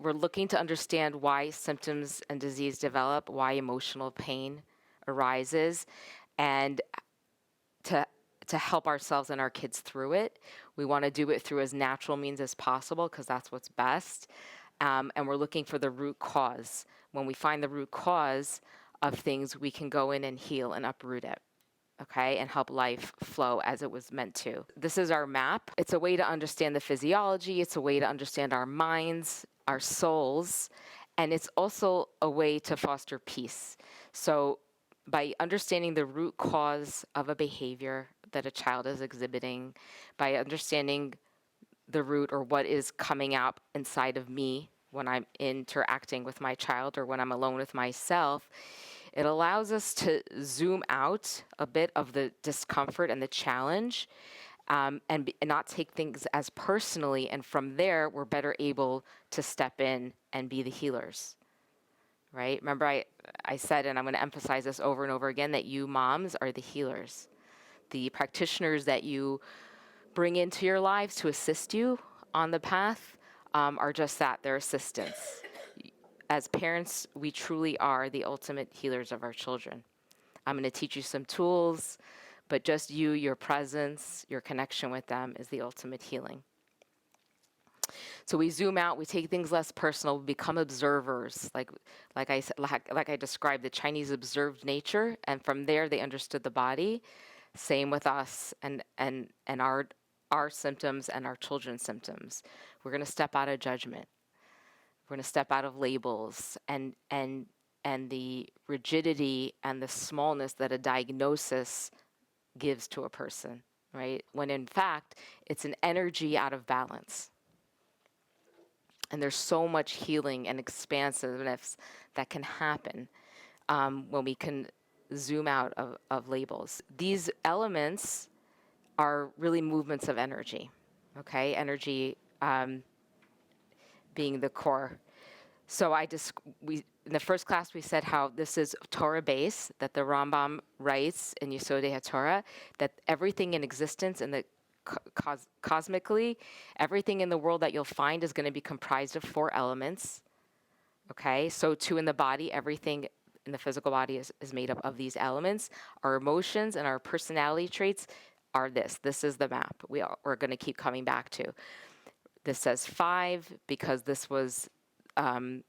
we're looking to understand why symptoms and disease develop, why emotional pain arises, and to to help ourselves and our kids through it. We want to do it through as natural means as possible because that's what's best. And we're looking for the root cause. When we find the root cause of things, we can go in and heal and uproot it, okay, and help life flow as it was meant to. This is our map. It's a way to understand the physiology, it's a way to understand our minds, our souls, and it's also a way to foster peace. So, by understanding the root cause of a behavior that a child is exhibiting, by understanding the root or what is coming out inside of me when I'm interacting with my child or when I'm alone with myself, it allows us to zoom out a bit of the discomfort and the challenge, and not take things as personally. And from there, we're better able to step in and be the healers, right? Remember, I said, and I'm going to emphasize this over and over again, that you moms are the healers. The practitioners that you bring into your lives to assist you on the path are just that, they're assistants. As parents, we truly are the ultimate healers of our children. I'm going to teach you some tools, but just you, your presence, your connection with them is the ultimate healing. So we zoom out, we take things less personal, we become observers. Like I described, the Chinese observed nature, and from there they understood the body. Same with us and our symptoms and our children's symptoms. We're going to step out of judgment. We're going to step out of labels and the rigidity and the smallness that a diagnosis gives to a person, right? When in fact, it's an energy out of balance. And there's so much healing and expansiveness that can happen when we can zoom out of labels. These elements are really movements of energy, okay? Energy being the core. So in the first class we said how this is Torah base, that the Rambam writes in Yesodei HaTorah, that everything in existence in the cosmically, everything in the world that you'll find is going to be comprised of 4 elements, okay? So too in the body, everything in the physical body is made up of these elements. Our emotions and our personality traits are this. This is the map we're going to keep coming back to. This says 5 because this was, in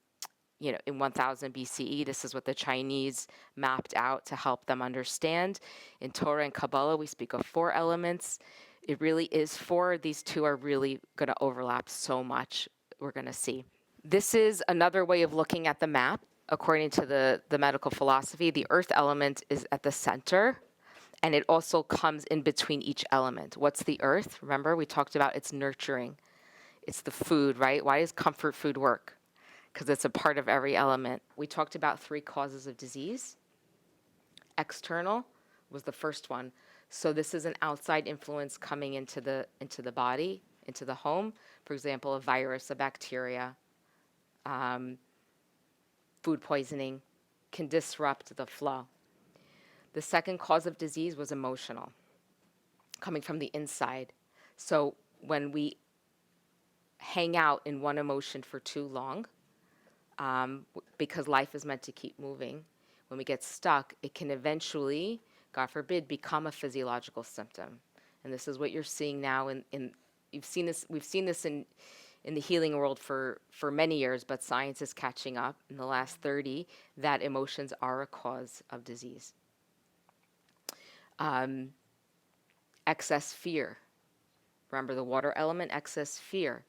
1000 BCE, this is what the Chinese mapped out to help them understand. In Torah and Kabbalah, we speak of 4 elements. It really is 4. These 2 are really going to overlap so much, we're going to see. This is another way of looking at the map. According to the medical philosophy, the earth element is at the center, and it also comes in between each element. What's the earth? Remember, we talked about it's nurturing. It's the food, right? Why does comfort food work? Because it's a part of every element. We talked about 3 causes of disease. External was the first one. So this is an outside influence coming into the body, into the home. For example, a virus, a bacteria, food poisoning can disrupt the flow. The second cause of disease was emotional, coming from the inside. So when we hang out in one emotion for too long, because life is meant to keep moving, when we get stuck, it can eventually, God forbid, become a physiological symptom. And this is what you're seeing now we've seen this in the healing world for many years, but science is catching up in the last 30, that emotions are a cause of disease. Excess fear. Remember the water element, excess fear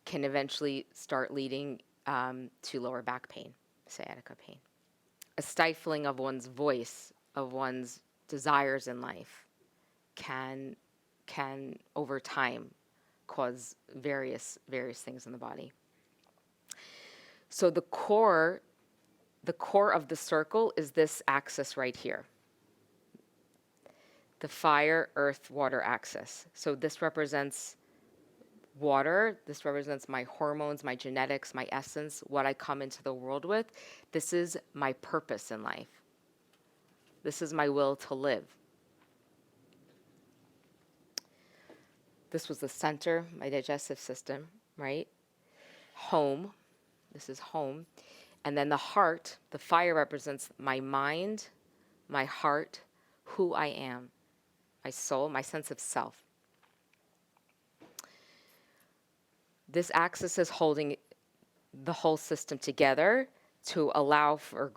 can eventually start leading to lower back pain, sciatica pain. A stifling of one's voice, of one's desires in life can over time cause various things in the body. So the core of the circle is this axis right here. The fire, earth, water axis. So this represents water. This represents my hormones, my genetics, my essence, what I come into the world with. This is my purpose in life. This is my will to live. This was the center, my digestive system, right? Home, This is home. And then the heart, the fire represents my mind, my heart, who I am, my soul, my sense of self. This axis is holding the whole system together to allow for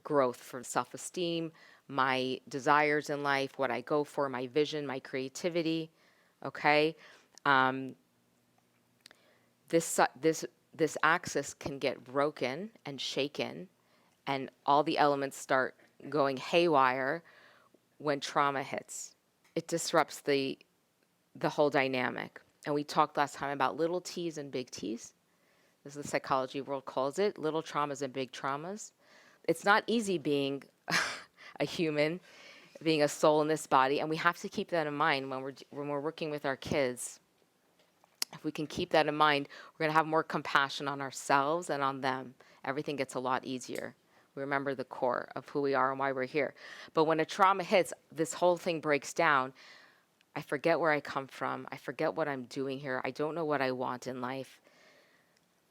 growth, for self-esteem, my desires in life, what I go for, my vision, my creativity. Okay, this axis can get broken and shaken, and all the elements start going haywire when trauma hits. It disrupts the whole dynamic. And we talked last time about little T's and big T's. This is the psychology world calls it, little traumas and big traumas. It's not easy being a human, being a soul in this body, and we have to keep that in mind when we're working with our kids. If we can keep that in mind, we're going to have more compassion on ourselves and on them. Everything gets a lot easier. We remember the core of who we are and why we're here. But when a trauma hits, this whole thing breaks down. I forget where I come from. I forget what I'm doing here. I don't know what I want in life.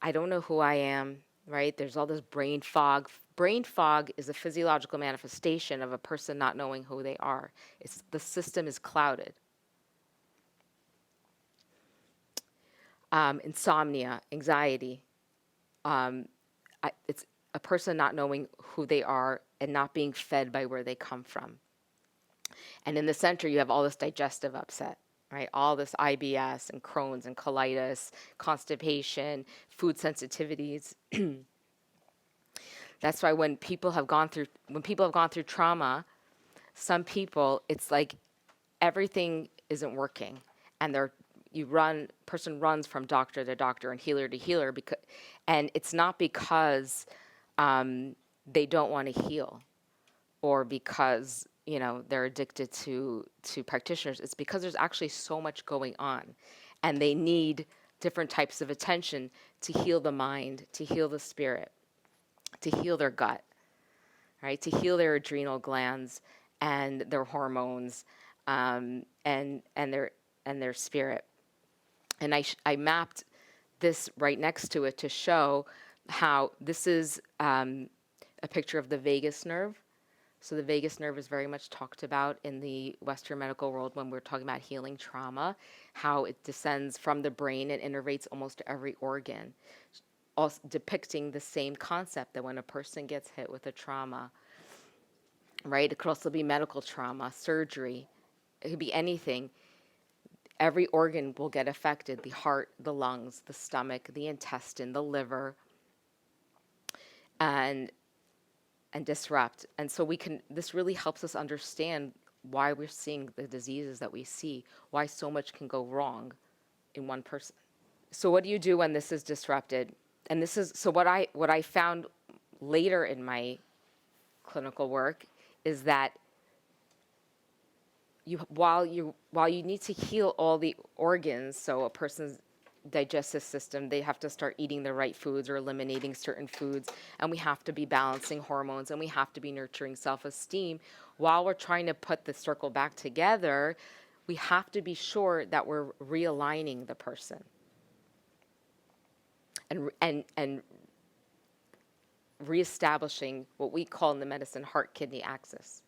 I don't know who I am, right? There's all this brain fog. Brain fog is a physiological manifestation of a person not knowing who they are. The system is clouded. Insomnia, anxiety. It's a person not knowing who they are and not being fed by where they come from. And in the center, you have all this digestive upset, right? All this IBS and Crohn's and colitis, constipation, food sensitivities. That's why when people have gone through trauma, some people, it's like everything isn't working, and person runs from doctor to doctor and healer to healer, and it's not because they don't want to heal, or because they're addicted to practitioners. It's because there's actually so much going on, and they need different types of attention to heal the mind, to heal the spirit, to heal their gut, right? To heal their adrenal glands and their hormones, and their spirit. And I mapped this right next to it to show how this is a picture of the vagus nerve. So the vagus nerve is very much talked about in the Western medical world when we're talking about healing trauma, how it descends from the brain and innervates almost every organ, also depicting the same concept that when a person gets hit with a trauma, right? It could also be medical trauma, surgery, it could be anything. Every organ will get affected: the heart, the lungs, the stomach, the intestine, the liver, and disrupt. And so this really helps us understand why we're seeing the diseases that we see, why so much can go wrong in one person. So what do you do when this is disrupted? And this is, so what I found later in my clinical work is that while you need to heal all the organs, so a person's digestive system, they have to start eating the right foods or eliminating certain foods, and we have to be balancing hormones, and we have to be nurturing self-esteem. While we're trying to put the circle back together, we have to be sure that we're realigning the person and reestablishing what we call in the medicine heart-kidney axis,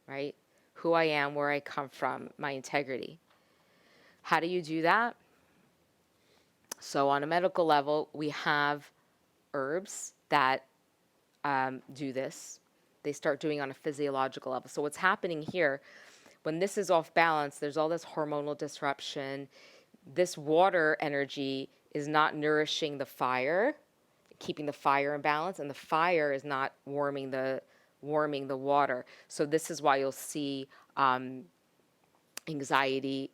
right? Who I am, where I come from, my integrity. How do you do that? So on a medical level, we have herbs that do this. They start doing on a physiological level. So what's happening here, when this is off balance, there's all this hormonal disruption. This water energy is not nourishing the fire, keeping the fire in balance, and the fire is not warming the water. So this is why you'll see anxiety,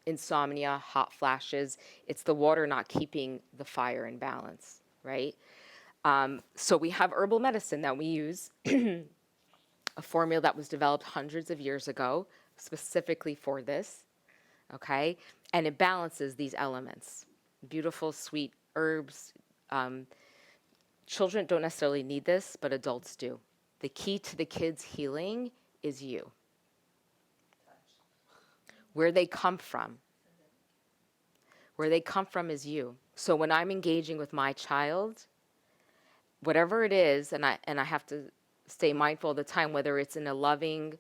insomnia, hot flashes. It's the water not keeping the fire in balance, right? So we have herbal medicine that we use, a formula that was developed hundreds of years ago specifically for this, okay? And it balances these elements. Beautiful, sweet herbs. Children don't necessarily need this, but adults do. The key to the kids' healing is you. Where they come from. Where they come from is you. So when I'm engaging with my child, whatever it is, and I have to stay mindful of the time, whether it's in a loving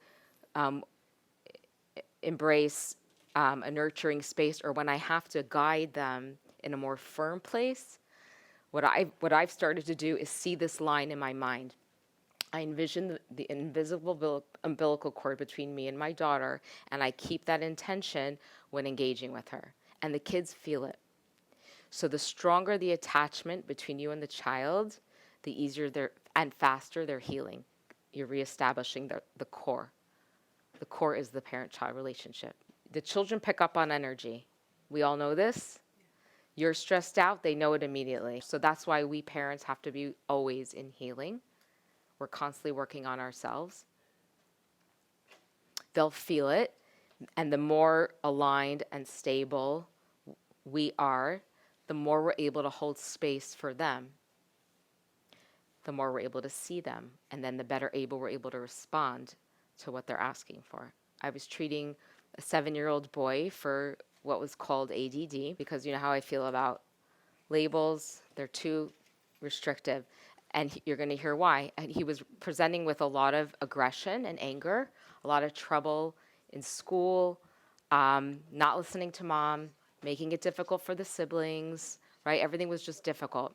embrace, a nurturing space, or when I have to guide them in a more firm place, what I've started to do is see this line in my mind. I envision the invisible umbilical cord between me and my daughter, and I keep that intention when engaging with her. And the kids feel it. So the stronger the attachment between you and the child, the easier and faster they're healing. You're reestablishing the core. The core is the parent-child relationship. The children pick up on energy. We all know this. You're stressed out, they know it immediately. So that's why we parents have to be always in healing. We're constantly working on ourselves. They'll feel it. And the more aligned and stable we are, the more we're able to hold space for them. The more we're able to see them. And then the better we're able to respond to what they're asking for. I was treating a 7-year-old boy for what was called ADD, because you know how I feel about labels. They're too restrictive. And you're going to hear why. And he was presenting with a lot of aggression and anger, a lot of trouble in school, not listening to mom, making it difficult for the siblings, right? Everything was just difficult.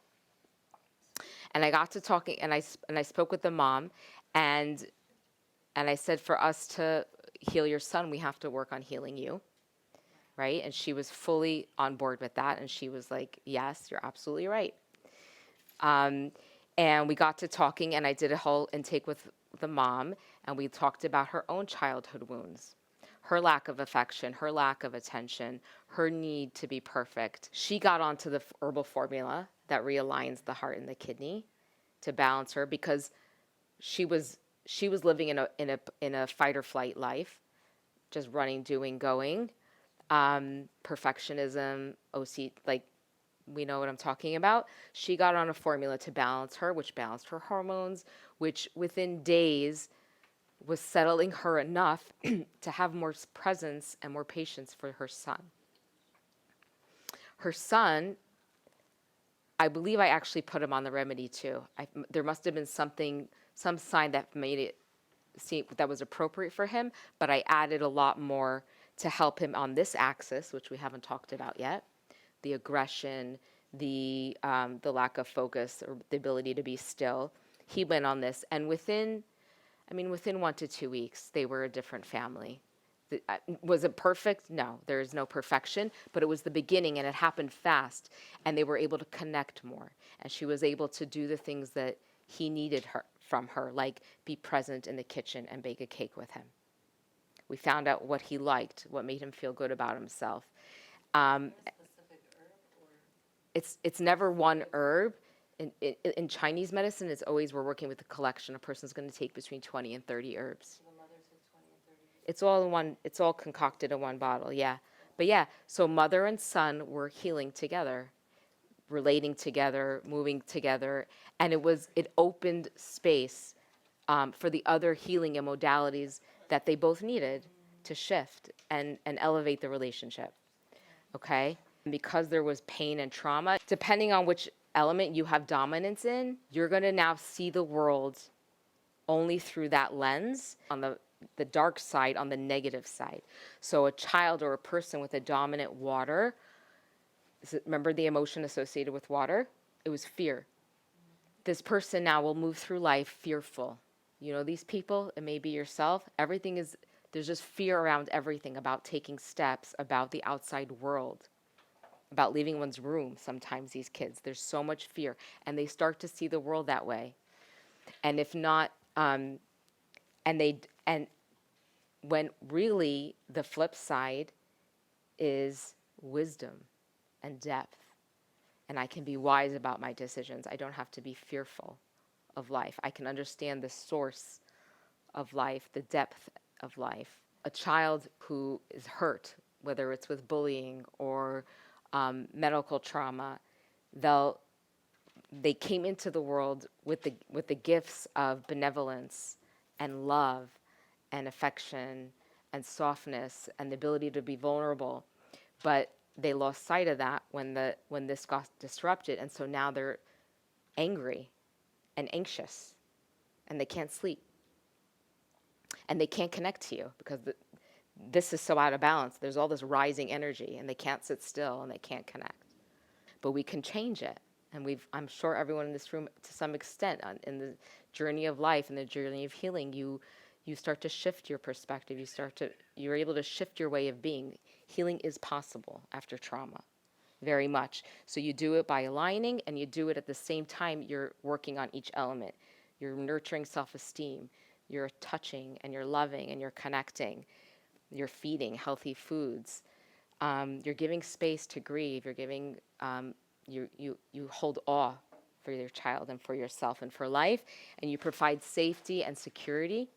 And I got to talking, and I spoke with the mom, and I said, for us to heal your son, we have to work on healing you, right? And she was fully on board with that, and she was like, yes, you're absolutely right. And we got to talking, and I did a whole intake with the mom, and we talked about her own childhood wounds, her lack of affection, her lack of attention, her need to be perfect. She got onto the herbal formula that realigns the heart and the kidney to balance her, because she was living in a fight or flight life, just running, doing, going, perfectionism, OC, like, we know what I'm talking about. She got on a formula to balance her, which balanced her hormones, which within days was settling her enough to have more presence and more patience for her son. Her son, I believe I actually put him on the remedy too. There must have been some sign that made it seem that was appropriate for him, but I added a lot more to help him on this axis, which we haven't talked about yet. The aggression, the lack of focus, or the ability to be still. He went on this, and within 1 to 2 weeks, they were a different family. Was it perfect? No, there is no perfection, but it was the beginning, and it happened fast, and they were able to connect more, and she was able to do the things that he needed from her, like be present in the kitchen and bake a cake with him. We found out what he liked, what made him feel good about himself. It's never one herb. In Chinese medicine, it's always we're working with a collection. A person's going to take between 20 and 30 herbs. So the mother took 20 and 30 herbs. It's all in one. It's all concocted in one bottle. Yeah, but yeah. So mother and son were healing together, relating together, moving together, and it opened space for the other healing and modalities that they both needed to shift and elevate the relationship. Okay. Because there was pain and trauma, depending on which element you have dominance in, you're going to now see the world only through that lens, on the dark side, on the negative side. So a child or a person with a dominant water, remember the emotion associated with water? It was fear. This person now will move through life fearful. You know these people, it may be yourself, there's just fear around everything, about taking steps, about the outside world, about leaving one's room. Sometimes these kids, there's so much fear, and they start to see the world that way. And if not, and when really the flip side is wisdom and depth, and I can be wise about my decisions. I don't have to be fearful of life. I can understand the source of life, the depth of life. A child who is hurt, whether it's with bullying or medical trauma, they came into the world with the gifts of benevolence and love and affection and softness and the ability to be vulnerable, but they lost sight of that when this got disrupted, and so now they're angry and anxious, and they can't sleep, and they can't connect to you because this is so out of balance. There's all this rising energy, and they can't sit still, and they can't connect. But we can change it, and I'm sure everyone in this room, to some extent, in the journey of life and the journey of healing, you start to shift your perspective. You're able to shift your way of being. Healing is possible after trauma, very much. So you do it by aligning, and you do it at the same time you're working on each element. You're nurturing self-esteem. You're touching, and you're loving, and you're connecting. You're feeding healthy foods. You're giving space to grieve. You're giving, you hold awe for your child and for yourself and for life, and you provide safety and security,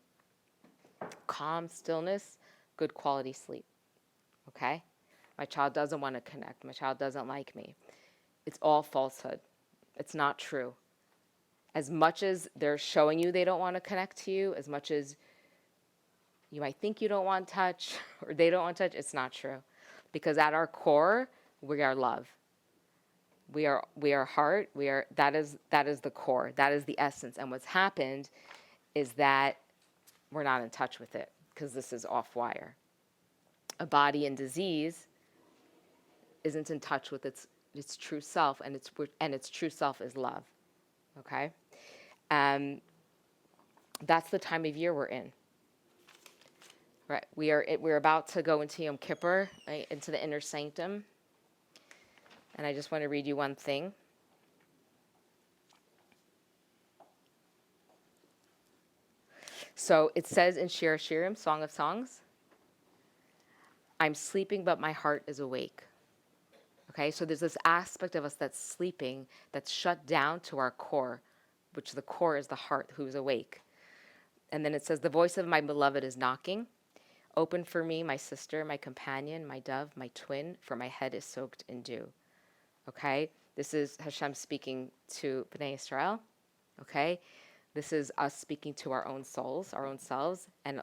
calm, stillness, good quality sleep. Okay? My child doesn't want to connect. My child doesn't like me. It's all falsehood. It's not true. As much as they're showing you they don't want to connect to you, as much as you might think you don't want touch or they don't want touch, it's not true. Because at our core, we are love. We are heart. That is the core. That is the essence. And what's happened is that we're not in touch with it because this is off wire. A body in disease isn't in touch with its true self, and its true self is love. Okay? That's the time of year we're in. Right? We're about to go into Yom Kippur, right, into the inner sanctum. And I just want to read you one thing. So it says in Shir Hashirim, Song of Songs, I'm sleeping, but my heart is awake. Okay, so there's this aspect of us that's sleeping, that's shut down to our core, which the core is the heart who's awake. And then it says, the voice of my beloved is knocking. Open for me, my sister, my companion, my dove, my twin, for my head is soaked in dew. Okay, this is Hashem speaking to Bnei Israel. Okay, this is us speaking to our own souls, our own selves, and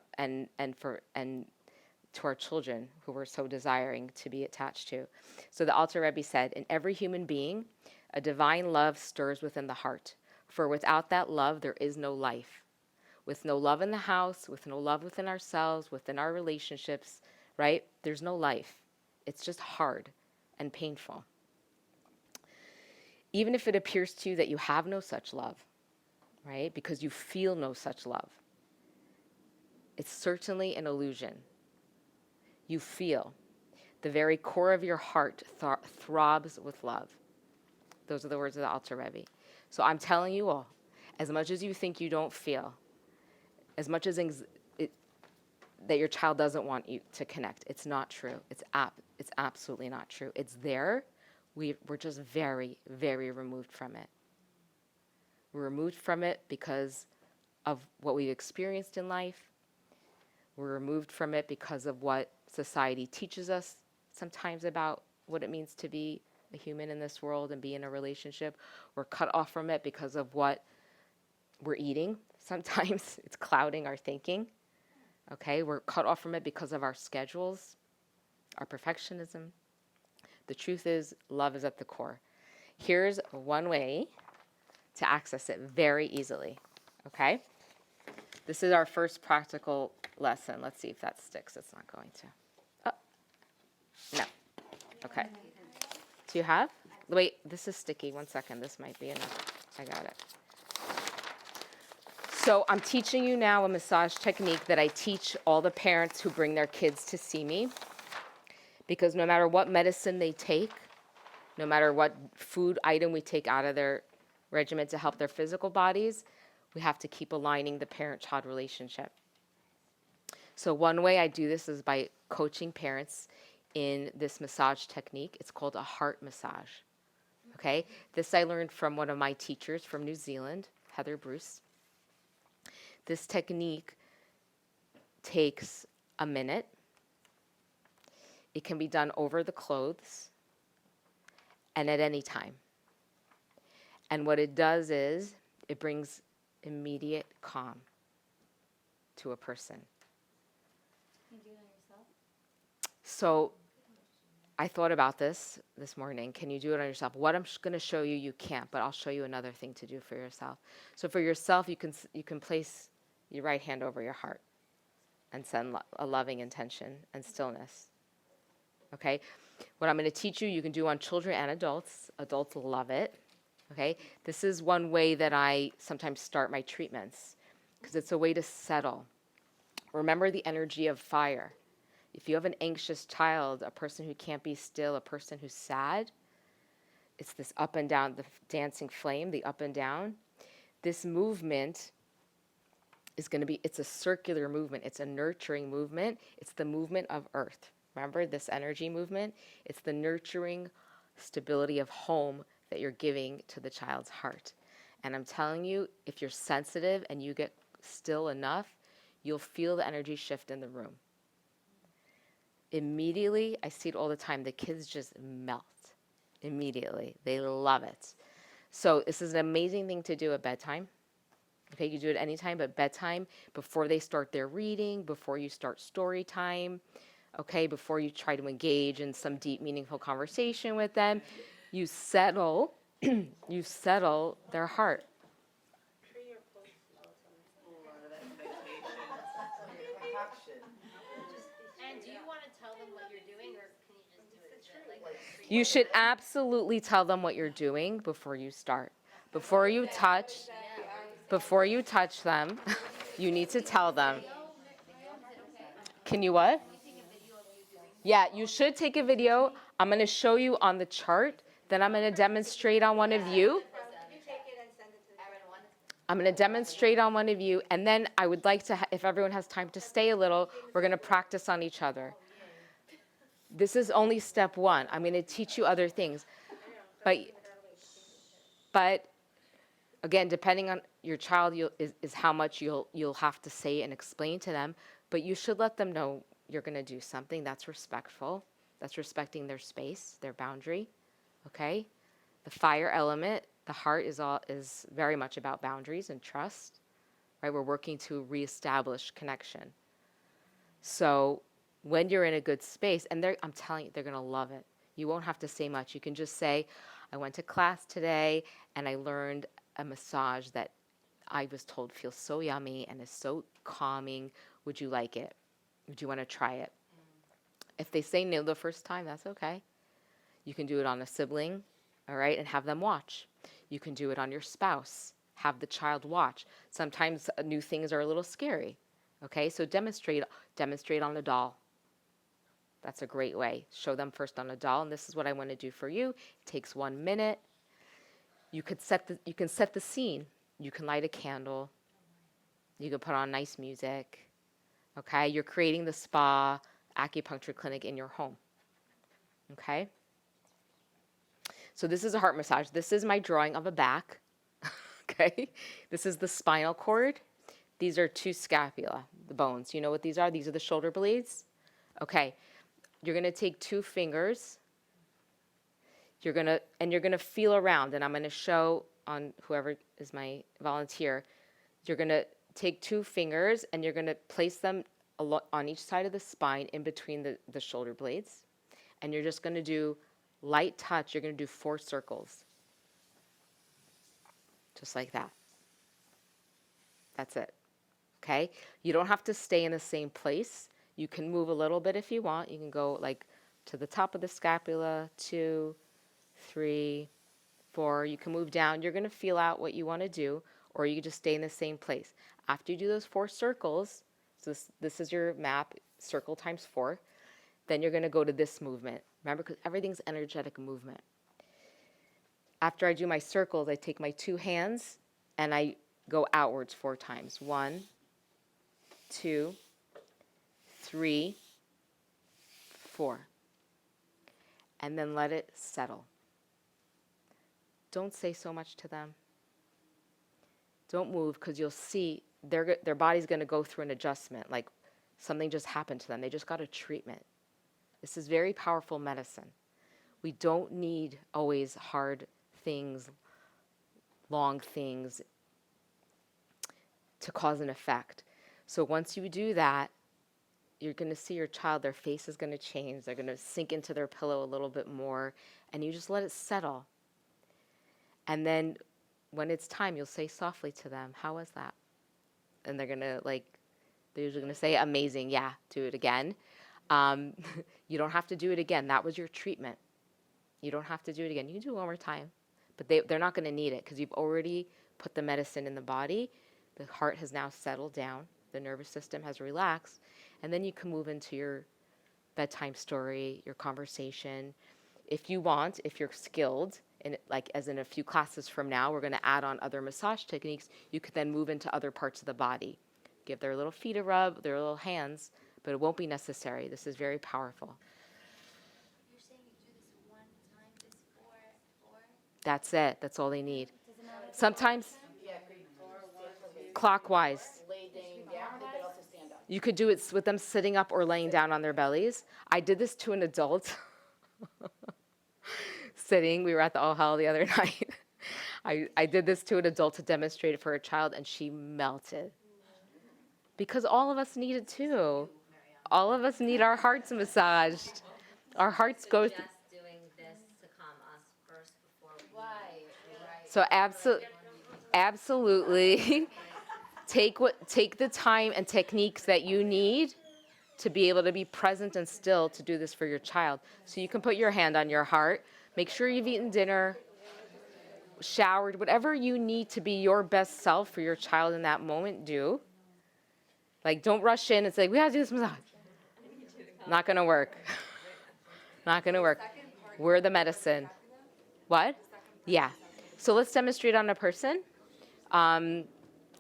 to our children who we're so desiring to be attached to. So the Alter Rebbe said, in every human being, a divine love stirs within the heart. For without that love, there is no life. With no love in the house, with no love within ourselves, within our relationships, right? There's no life. It's just hard and painful. Even if it appears to you that you have no such love, right? Because you feel no such love. It's certainly an illusion. You feel. The very core of your heart throbs with love. Those are the words of the Alter Rebbe. So I'm telling you all, as much as you think you don't feel, as much as that your child doesn't want you to connect, it's not true. It's absolutely not true. It's there. We're just very, very removed from it. We're removed from it because of what we've experienced in life. We're removed from it because of what society teaches us sometimes about what it means to be a human in this world and be in a relationship. We're cut off from it because of what we're eating. Sometimes it's clouding our thinking. Okay, we're cut off from it because of our schedules, our perfectionism. The truth is, love is at the core. Here's one way to access it very easily. Okay? This is our first practical lesson. Let's see if that sticks. It's not going to. Oh, no. Okay. Do you have? Wait, this is sticky. 1 second. This might be enough. I got it. So I'm teaching you now a massage technique that I teach all the parents who bring their kids to see me. Because no matter what medicine they take, no matter what food item we take out of their regimen to help their physical bodies, we have to keep aligning the parent-child relationship. So one way I do this is by coaching parents in this massage technique. It's called a heart massage. Okay? This I learned from one of my teachers from New Zealand, Heather Bruce. This technique takes a minute. It can be done over the clothes and at any time. And what it does is it brings immediate calm to a person. Can you do it on yourself? So I thought about this morning. Can you do it on yourself? What I'm going to show you, you can't, but I'll show you another thing to do for yourself. So for yourself, you can place your right hand over your heart and send a loving intention and stillness. Okay? What I'm going to teach you, you can do on children and adults. Adults love it. Okay? This is one way that I sometimes start my treatments because it's a way to settle. Remember the energy of fire. If you have an anxious child, a person who can't be still, a person who's sad, it's this up and down, the dancing flame, the up and down. This movement is going to be, it's a circular movement. It's a nurturing movement. It's the movement of earth. Remember this energy movement? It's the nurturing stability of home that you're giving to the child's heart. And I'm telling you, if you're sensitive and you get still enough, you'll feel the energy shift in the room. Immediately, I see it all the time, the kids just melt immediately. They love it. So this is an amazing thing to do at bedtime. Okay, you do it anytime, but bedtime, before they start their reading, before you start story time, okay, before you try to engage in some deep, meaningful conversation with them, you settle, you settle their heart. And do you want to tell them what you're doing, or can you just do it? You should absolutely tell them what you're doing before you start. Before you touch them, you need to tell them. Can you what? Yeah, you should take a video. I'm going to show you on the chart. Then I'm going to demonstrate on one of you. I'm going to demonstrate on one of you. And then I would like to, if everyone has time to stay a little, we're going to practice on each other. This is only step one. I'm going to teach you other things. But again, depending on your child, is how much you'll have to say and explain to them. But you should let them know you're going to do something that's respectful. That's respecting their space, their boundary. Okay? The fire element, the heart is very much about boundaries and trust. Right? We're working to reestablish connection. So when you're in a good space, and I'm telling you, they're going to love it. You won't have to say much. You can just say, I went to class today and I learned a massage that I was told feels so yummy and is so calming. Would you like it? Would you want to try it? If they say no the first time, that's okay. You can do it on a sibling, all right, and have them watch. You can do it on your spouse. Have the child watch. Sometimes new things are a little scary, okay? So demonstrate on a doll. That's a great way. Show them first on a doll, and this is what I want to do for you. It takes 1 minute. You can set the scene. You can light a candle. You can put on nice music. Okay? You're creating the spa acupuncture clinic in your home. Okay? So this is a heart massage. This is my drawing of a back. Okay? This is the spinal cord. These are 2 scapula, the bones. You know what these are? These are the shoulder blades. Okay. You're going to take 2 fingers. You're going to feel around, and I'm going to show on whoever is my volunteer. You're going to take 2 fingers, and you're going to place them on each side of the spine in between the shoulder blades. And you're just going to do light touch. You're going to do 4 circles. Just like that. That's it. Okay? You don't have to stay in the same place. You can move a little bit if you want. You can go like to the top of the scapula, 2, 3, 4. You can move down. You're going to feel out what you want to do, or you can just stay in the same place. After you do those 4 circles, so this is your map, circle times 4, then you're going to go to this movement. Remember, because everything's energetic movement. After I do my circles, I take my 2 hands and I go outwards 4 times. 1, 2, 3, 4. And then let it settle. Don't say so much to them. Don't move, because you'll see their body's going to go through an adjustment, like something just happened to them. They just got a treatment. This is very powerful medicine. We don't need always hard things, long things to cause an effect. So once you do that, you're going to see your child, their face is going to change. They're going to sink into their pillow a little bit more, and you just let it settle. And then when it's time, you'll say softly to them, "How was that?" And they're usually going to say, "Amazing, yeah, do it again." Um, you don't have to do it again. That was your treatment. You don't have to do it again. You can do it one more time, but they're not going to need it because you've already put the medicine in the body. The heart has now settled down. The nervous system has relaxed. And then you can move into your bedtime story, your conversation. If you want, if you're skilled, and like as in a few classes from now, we're going to add on other massage techniques. You could then move into other parts of the body. Give their little feet a rub, their little hands, but it won't be necessary. This is very powerful. You're saying you do this one time before? That's it. That's all they need. Sometimes clockwise. You could do it with them sitting up or laying down on their bellies. I did this to an adult sitting. We were at the All Hell the other night. I did this to an adult to demonstrate it for a child, and she melted. Because all of us need it too. All of us need our hearts massaged. Our hearts go through. Just doing this to calm us first before we. Right. So absolutely take the time and techniques that you need to be able to be present and still to do this for your child. So you can put your hand on your heart. Make sure you've eaten dinner, showered, whatever you need to be your best self for your child in that moment, do. Like, don't rush in and say, "We gotta do this massage." Not gonna work. Not gonna work. We're the medicine. What? Yeah. So let's demonstrate on a person, and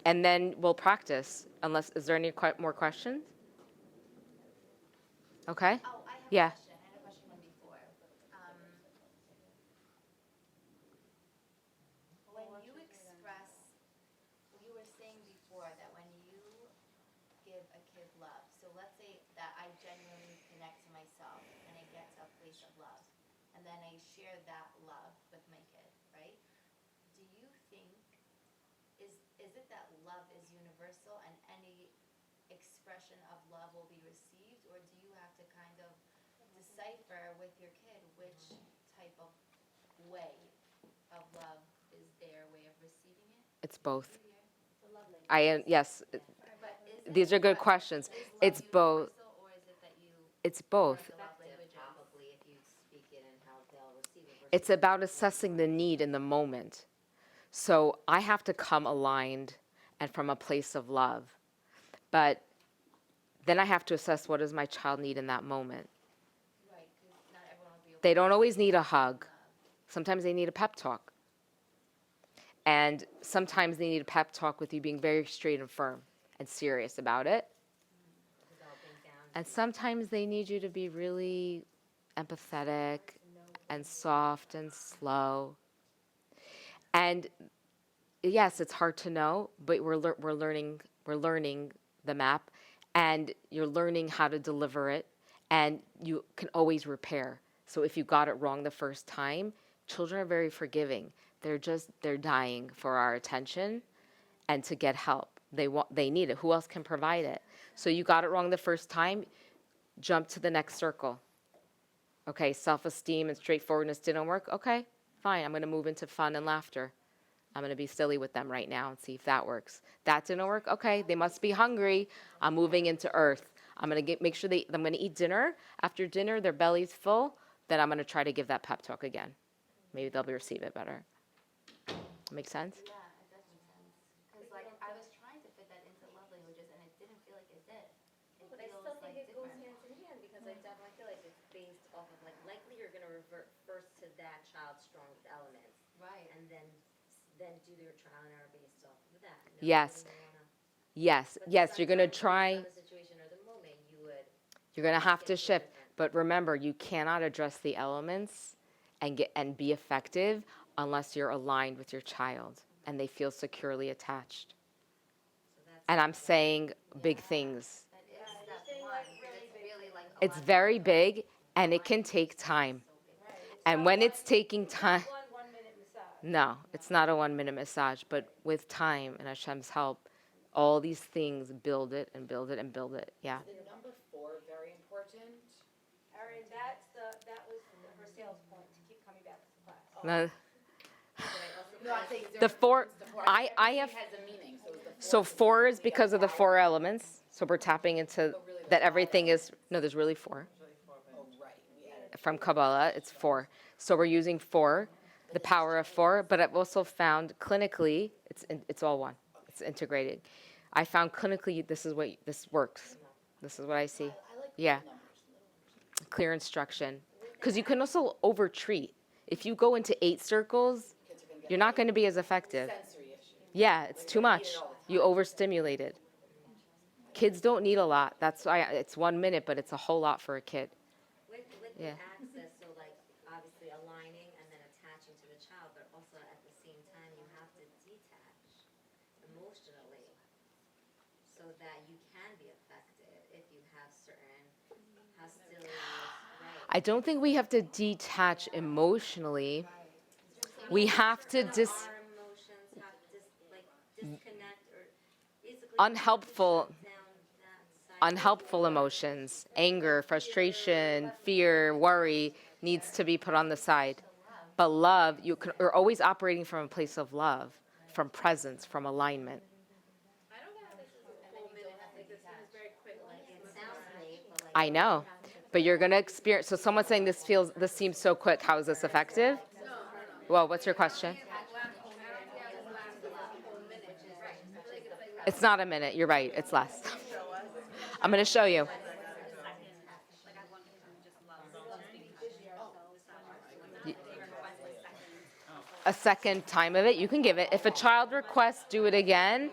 then we'll practice. Is there any more questions? Okay. Oh, I have Yeah. a question. I had a question from before. When you express, you were saying before that when you give a kid love, so let's say that I genuinely connect to myself and I get to a place of love, and then I share that love with my kid, right? Do you think, is it that love is universal and any expression of love will be received, or do you have to kind of decipher with your kid which type of way of love is their way of receiving it? It's both. Lovely. Yes. But is These it are good what- questions. is love It's both. universal, or is it that you It's both. the love languages? Probably if you speak it and how they'll receive it. It's about assessing the need in the moment. So I have to come aligned and from a place of love. But then I have to assess what does my child need in that moment. Right, because not everyone will be They don't always need a hug. Sometimes they need a pep talk. And sometimes they need a pep talk with you being very straight and firm and serious about it. Developing down. And sometimes they need you to be really empathetic and soft and slow. And yes, it's hard to know, but we're learning the map, and you're learning how to deliver it, and you can always repair. So if you got it wrong the first time, children are very forgiving. They're dying for our attention and to get help. They need it. Who else can provide it? So you got it wrong the first time, jump to the next circle. Okay, self-esteem and straightforwardness didn't work. Okay, fine. I'm going to move into fun and laughter. I'm going to be silly with them right now and see if that works. That didn't work. Okay, they must be hungry. I'm moving into earth. I'm going to make sure I'm going to eat dinner. After dinner, their belly's full. Then I'm going to try to give that pep talk again. Maybe they'll receive it better. Make sense? Yeah, it does make sense. Because like I was trying to fit that into love languages and it didn't feel like it did. It But I feels still think like it goes different. hand in hand because I definitely feel like it's based off of like likely you're gonna revert first to that child's strongest elements Right. and then do your trial and error based off of that. No, Yes. you don't wanna- Yes, but yes, you're going to sometimes try. based on the situation or the moment, you would. You're going to have to It's shift. different. But remember, you cannot address the elements and be effective unless you're aligned with your child and they feel securely attached. So that's. And I'm saying big things. That is step one. It's really like a It's lot very big and it can take time. And when it's taking time, 1 minute massage. no, it's not a 1-minute massage, but with time and Hashem's help, all these things build it and build it and build it. Yeah. The number 4 sales point to keep coming back to class. No, No, I'm saying the four, I have, has a meaning, so it's the so 4 is because of the 4 elements. So we're tapping into that everything is, no, there's really 4. From Kabbalah, it's 4. So we're using 4, the power of 4, but I've also found clinically, it's all one. It's integrated. I found clinically this works. This is what I see. Yeah. Clear instruction. Because you can also over-treat. If you go into 8 circles, you're not going to be as effective. Yeah, it's too much. You overstimulate it. Kids don't need a lot. That's why it's 1 minute, but it's a whole lot for a kid. With Yeah. the access, so like obviously aligning and then attaching to the child, but also at the same time you have to detach emotionally so that you can be effective if you have certain hostilities, right? I don't think we have to detach emotionally. We have to Our emotions have to disconnect or basically unhelpful shut down that side. unhelpful emotions, anger, frustration, fear, worry needs to be put on the side. But love, you're always operating from a place of love, from presence, from alignment. I don't know if this is a full minute, like this seems very quick. It sounds late, but like. I know, but you're gonna experience. So someone's saying this seems so quick. How is this effective? Well, what's your question? It's not a minute. You're right. It's less. I'm gonna show you. A second time of it, you can give it. If a child requests, do it again.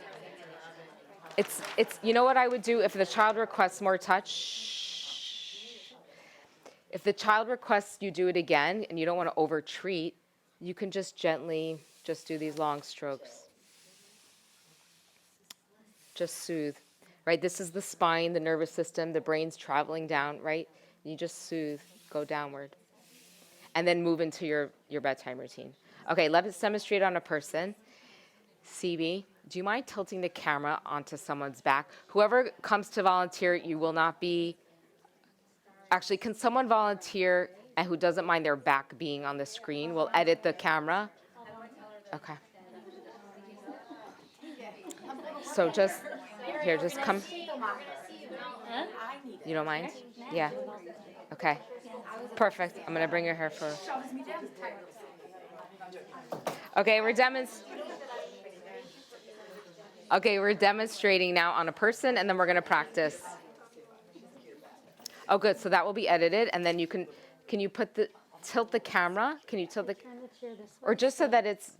It's you know what I would do if the child requests more touch. If the child requests you do it again and you don't want to over treat, you can just gently just do these long strokes. Just soothe. Right? This is the spine, the nervous system, the brain's traveling down, right? You just soothe, go downward. And then move into your bedtime routine. Okay, let's demonstrate on a person. CB, do you mind tilting the camera onto someone's back? Whoever comes to volunteer, you will not be. Actually, can someone volunteer and who doesn't mind their back being on the screen? We'll edit the camera. Okay. So just come. You don't mind? Yeah. Okay. Perfect. I'm gonna bring her here for. Okay, we're demonstrating now on a person, and then we're gonna practice. Oh, good. So that will be edited, and then can you tilt the camera? Can you tilt the, or just so that it's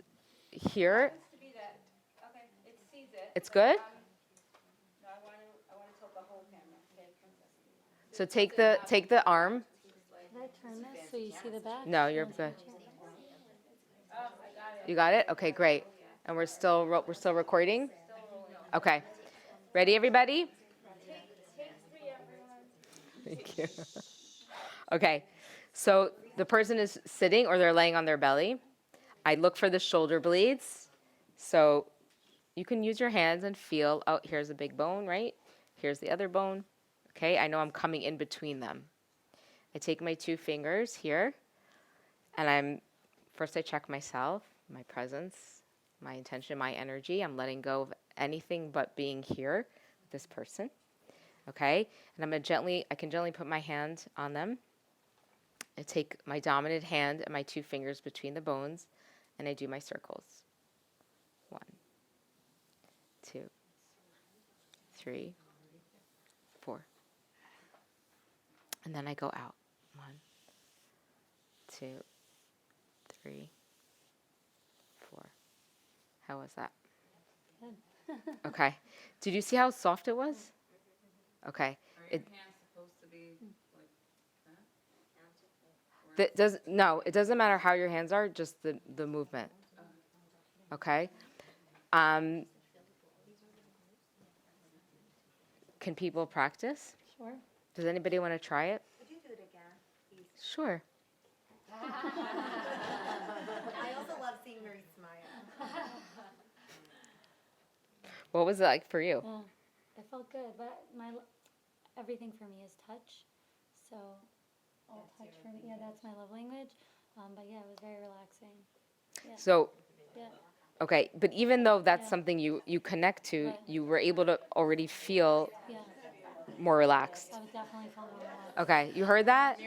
here? Okay, it sees it. It's good. No, I want to tilt the whole camera. Okay, princess. So take the arm. Can I turn this so you see the back? No, you're good. Oh, I got it. You got it? Okay, great. And we're still recording? Okay. Ready, everybody? Thank you. Okay. So the person is sitting or they're laying on their belly. I look for the shoulder blades. So you can use your hands and feel, oh, here's a big bone, right? Here's the other bone. Okay, I know I'm coming in between them. I take my 2 fingers here, and first I check myself, my presence, my intention, my energy. I'm letting go of anything but being here with this person. Okay, and I can gently put my hand on them. I take my dominant hand and my 2 fingers between the bones, and I do my circles. 1, 2, 3, 4. And then I go out. 1, 2, 3, 4. How was that? Okay. Did you see how soft it was? Okay. Are your hands supposed to be like that? It doesn't matter how your hands are, just the movement. Okay? Can people practice? Sure. Does anybody want to try it? Would you do it again, please? Sure. I also love seeing Marie smile. What was it like for you? Yeah, it felt good, but everything for me is touch. So all touch for me. Yeah, that's my love language. But yeah, it was very relaxing. So, Yeah. okay, but even though that's Yeah. something you connect to, Right. you were able to already feel Yeah. more relaxed. I was definitely feeling more relaxed. Okay, you heard that?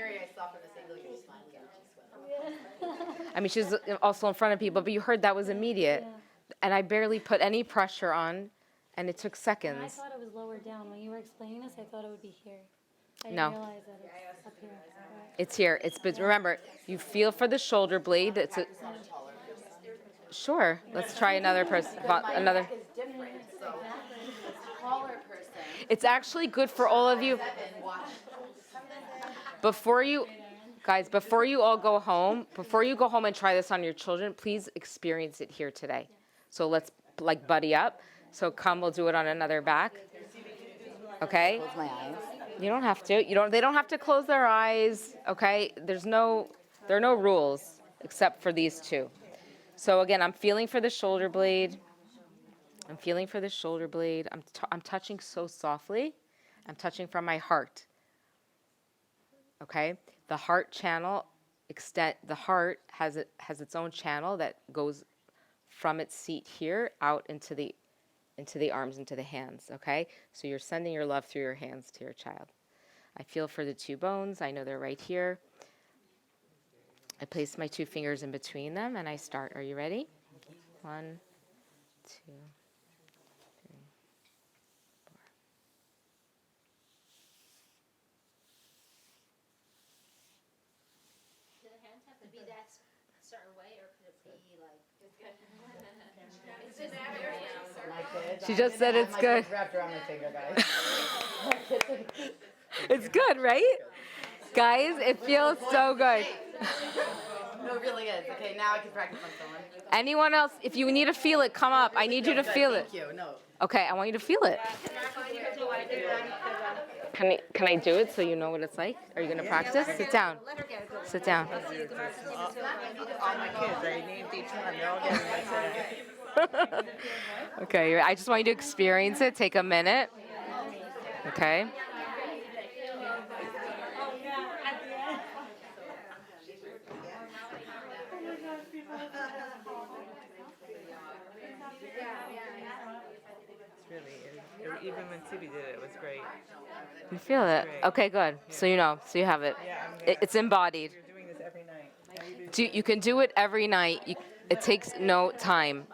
I mean, she's also in front of people, but you heard that was immediate. Yeah. And I barely put any pressure on, and it took And I seconds. thought it was lower down. When you were explaining this, I thought it would be here. I didn't No. realize that it's up here. Right. It's here. But remember, you feel for the shoulder blade. Sure. Let's try another person. Another. It's actually good for all of you. Before you all go home, and try this on your children, please experience it here today. So let's like buddy up. So come, we'll do it on another back. Okay? Close my eyes. You don't have to. They don't have to close their eyes, okay? There are no rules except for these two. So again, I'm feeling for the shoulder blade. I'm touching so softly. I'm touching from my heart. Okay? The heart channel the heart has its own channel that goes from its seat here out into the arms, into the hands, okay? So you're sending your love through your hands to your child. I feel for the two bones. I know they're right here. I place my two fingers in between them and I start. Are you ready? 1, 2, 3, 4. Do the hands have to be that certain way, or could it be like? My kids. She just said it's good. Wrapped around my finger, guys. It's good, right? Guys, it feels so good. No, it really is. Okay, now I can practice on someone. Anyone else, if you need to feel it, come up. I need you to feel it. Thank you. No. Okay, I want you to feel it. Can I do it so you know what it's like? Are you going to practice? Sit down. Sit down. All my kids, I named each one. They're all getting it today. Okay, I just want you to experience it. Take a minute. Okay. It's really, even when Tibi did it, it was great. You feel it? Okay, good. So you know. So you have it. Yeah, It's embodied. You're doing this every night. You can do it every night. It takes no time.